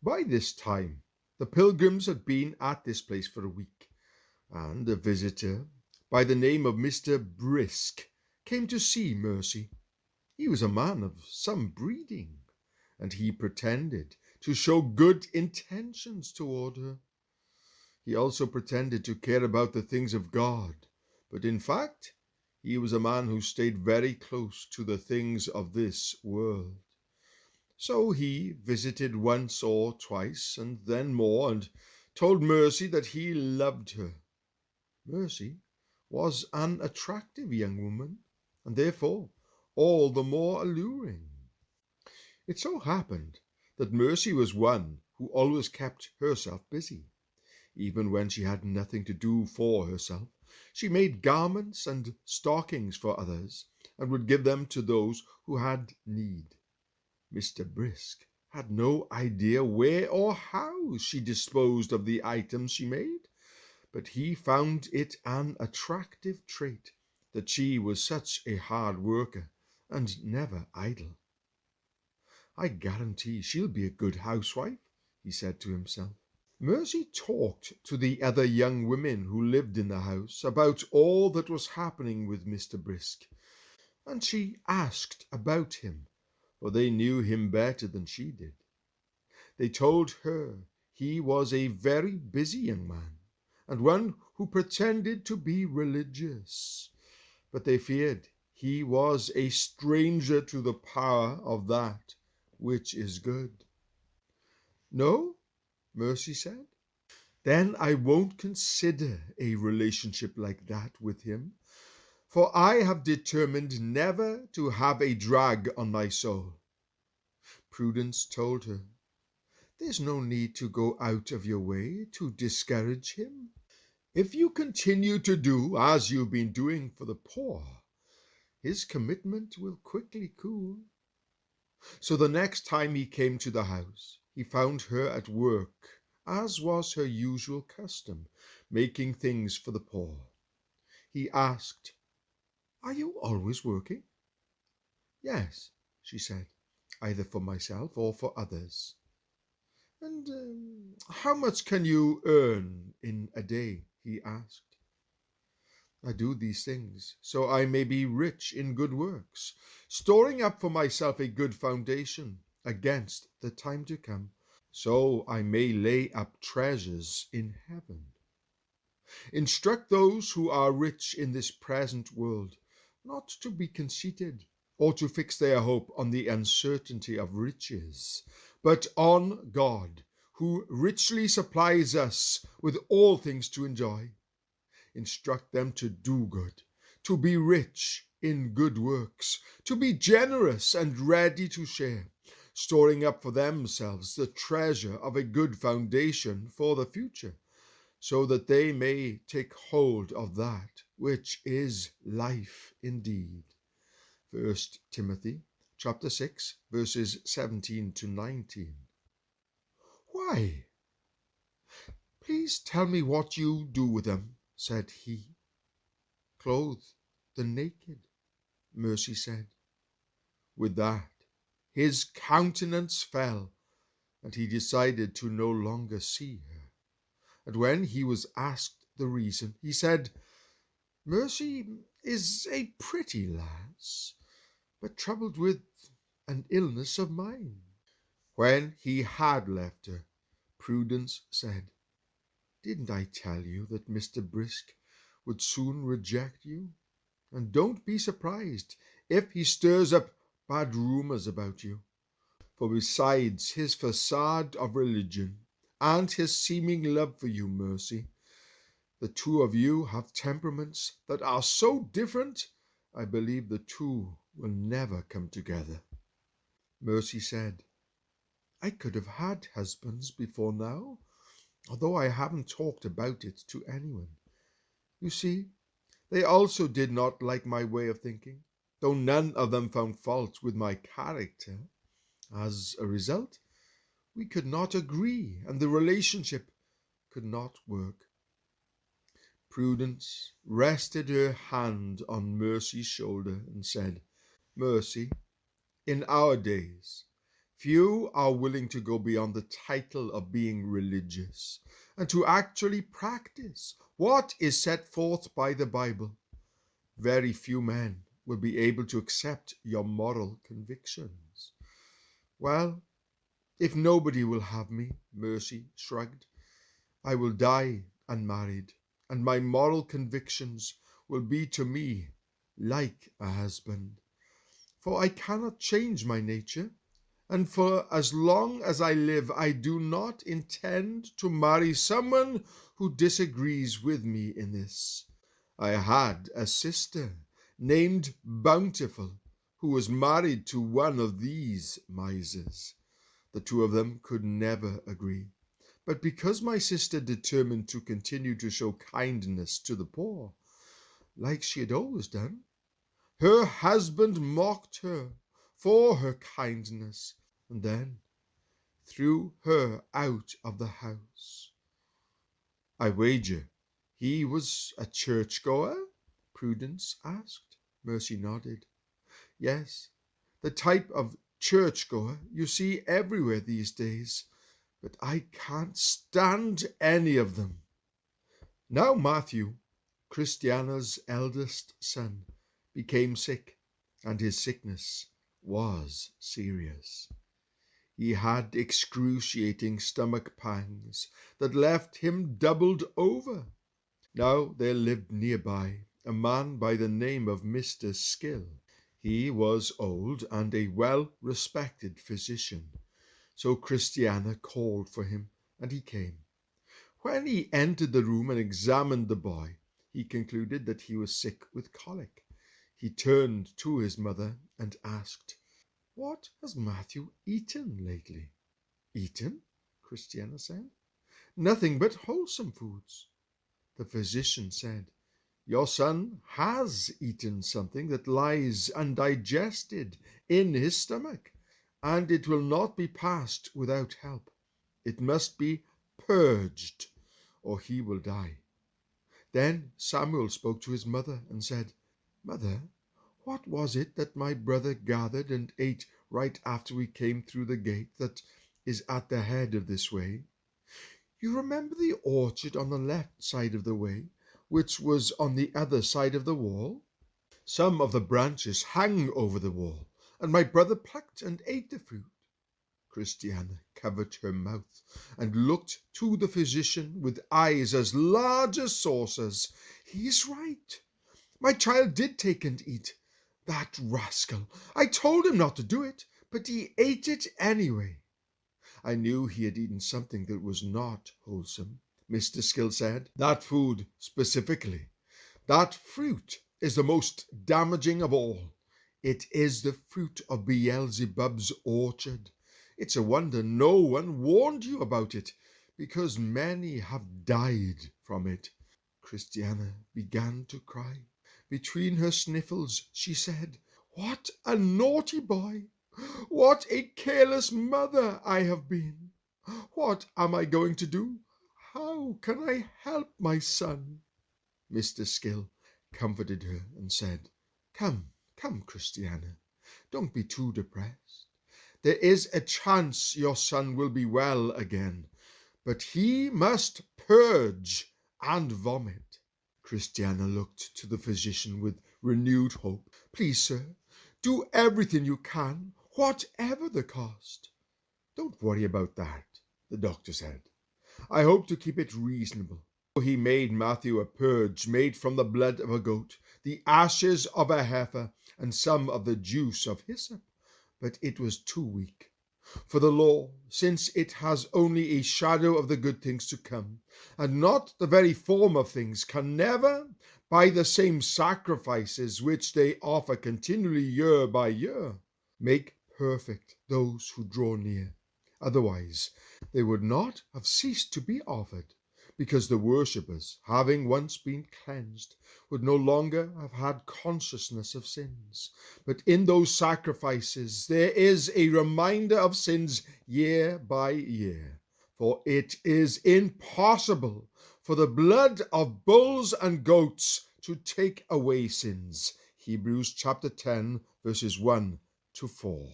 By this time, the Pilgrims had been at this place for a week, and a visitor by the name of Mr. Brisk came to see Mercy. He was a man of some breeding, and he pretended to show good intentions toward her. He also pretended to care about the things of God, but in fact, he was a man who stayed very close to the things of this world. So he visited once or twice, and then more, and told Mercy that he loved her. Mercy was an attractive young woman, and therefore all the more alluring. It so happened that Mercy was one who always kept herself busy. Even when she had nothing to do for herself, she made garments and stockings for others, and would give them to those who had need. Mr. Brisk had no idea where or how she disposed of the items she made, but he found it an attractive trait that she was such a hard worker and never idle. I guarantee she'll be a good housewife, he said to himself. Mercy talked to the other young women who lived in the house about all that was happening with Mr. Brisk, and she asked about him, for they knew him better than she did. They told her he was a very busy young man, and one who pretended to be religious, but they feared he was a stranger to the power of that which is good. No, Mercy said, then I won't consider a relationship like that with him, for I have determined never to have a drag on my soul. Prudence told her, there's no need to go out of your way to discourage him. If you continue to do as you've been doing for the poor, his commitment will quickly cool. So the next time he came to the house, he found her at work, as was her usual custom, making things for the poor. He asked, are you always working? Yes, she said, either for myself or for others. And how much can you earn in a day? He asked. I do these things so I may be rich in good works, storing up for myself a good foundation against the time to come, so I may lay up treasures in heaven. Instruct those who are rich in this present world not to be conceited, or to fix their hope on the uncertainty of riches, but on God, who richly supplies us with all things to enjoy. Instruct them to do good, to be rich in good works, to be generous and ready to share, storing up for themselves the treasure of a good foundation for the future, so that they may take hold of that which is life indeed. 1 Timothy chapter 6, verses 17 to 19. Why? Please tell me what you do with them, said he. Clothe the naked, Mercy said. With that, his countenance fell, and he decided to no longer see her. And when he was asked the reason, he said, Mercy is a pretty lass, but troubled with an illness of mind. When he had left her, Prudence said, didn't I tell you that Mr. Brisk would soon reject you? And don't be surprised if he stirs up bad rumours about you. For besides his facade of religion and his seeming love for you, Mercy, the two of you have temperaments that are so different, I believe the two will never come together. Mercy said, I could have had husbands before now, although I haven't talked about it to anyone. You see, they also did not like my way of thinking, though none of them found fault with my character. As a result, we could not agree, and the relationship could not work. Prudence rested her hand on Mercy's shoulder and said, Mercy, in our days, Few are willing to go beyond the title of being religious and to actually practice what is set forth by the Bible. Very few men will be able to accept your moral convictions. Well, if nobody will have me, Mercy shrugged, I will die unmarried, and my moral convictions will be to me like a husband. For I cannot change my nature, and for as long as I live, I do not intend to marry someone who disagrees with me in this. I had a sister named Bountiful who was married to one of these misers. The two of them could never agree. But because my sister determined to continue to show kindness to the poor, like she had always done, her husband mocked her for her kindness and then threw her out of the house. I wager he was a churchgoer? Prudence asked. Mercy nodded. Yes, the type of churchgoer you see everywhere these days, but I can't stand any of them. Now Mathew, Christiana's eldest son, became sick, and his sickness was serious. He had excruciating stomach pangs that left him doubled over. Now there lived nearby a man by the name of Mr. Skill. He was old and a well-respected physician, so Christiana called for him, and he came. When he entered the room and examined the boy, he concluded that he was sick with colic. He turned to his mother and asked, "What has Mathew eaten lately?" "Eaten?" Christiana said. "Nothing but wholesome foods." The physician said, "Your son has eaten something that lies undigested in his stomach, and it will not be passed without help. It must be purged, or he will die." Then Samuel spoke to his mother and said, "Mother, what was it that my brother gathered and ate right after we came through the gate that is at the head of this way? You remember the orchard on the left side of the way, which was on the other side of the wall? Some of the branches hung over the wall, and my brother plucked and ate the fruit." Christiana covered her mouth and looked to the physician with eyes as large as saucers. "He is right. My child did take and eat. That rascal! I told him not to do it, but he ate it anyway." "I knew he had eaten something that was not wholesome," Mr. Skill said. "That food specifically. That fruit is the most damaging of all. It is the fruit of Beelzebub's orchard. It's a wonder no one warned you about it, because many have died from it." Christiana began to cry. Between her sniffles she said, "What a naughty boy! What a careless mother I have been! What am I going to do? How can I help my son?" Mr. Skill comforted her and said, Come, Christiana, don't be too depressed. There is a chance your son will be well again, but he must purge and vomit." Christiana looked to the physician with renewed hope. "Please, sir, do everything you can, whatever the cost." "Don't worry about that," the doctor said. "I hope to keep it reasonable." He made Mathew a purge made from the blood of a goat, the ashes of a heifer, and some of the juice of hyssop, but it was too weak. For the law, since it has only a shadow of the good things to come, and not the very form of things, can never, by the same sacrifices which they offer continually year by year, make perfect those who draw near. Otherwise, they would not have ceased to be offered, because the worshippers, having once been cleansed, would no longer have had consciousness of sins. But in those sacrifices there is a reminder of sins year by year. For it is impossible for the blood of bulls and goats to take away sins. Hebrews chapter 10, verses 1 to 4.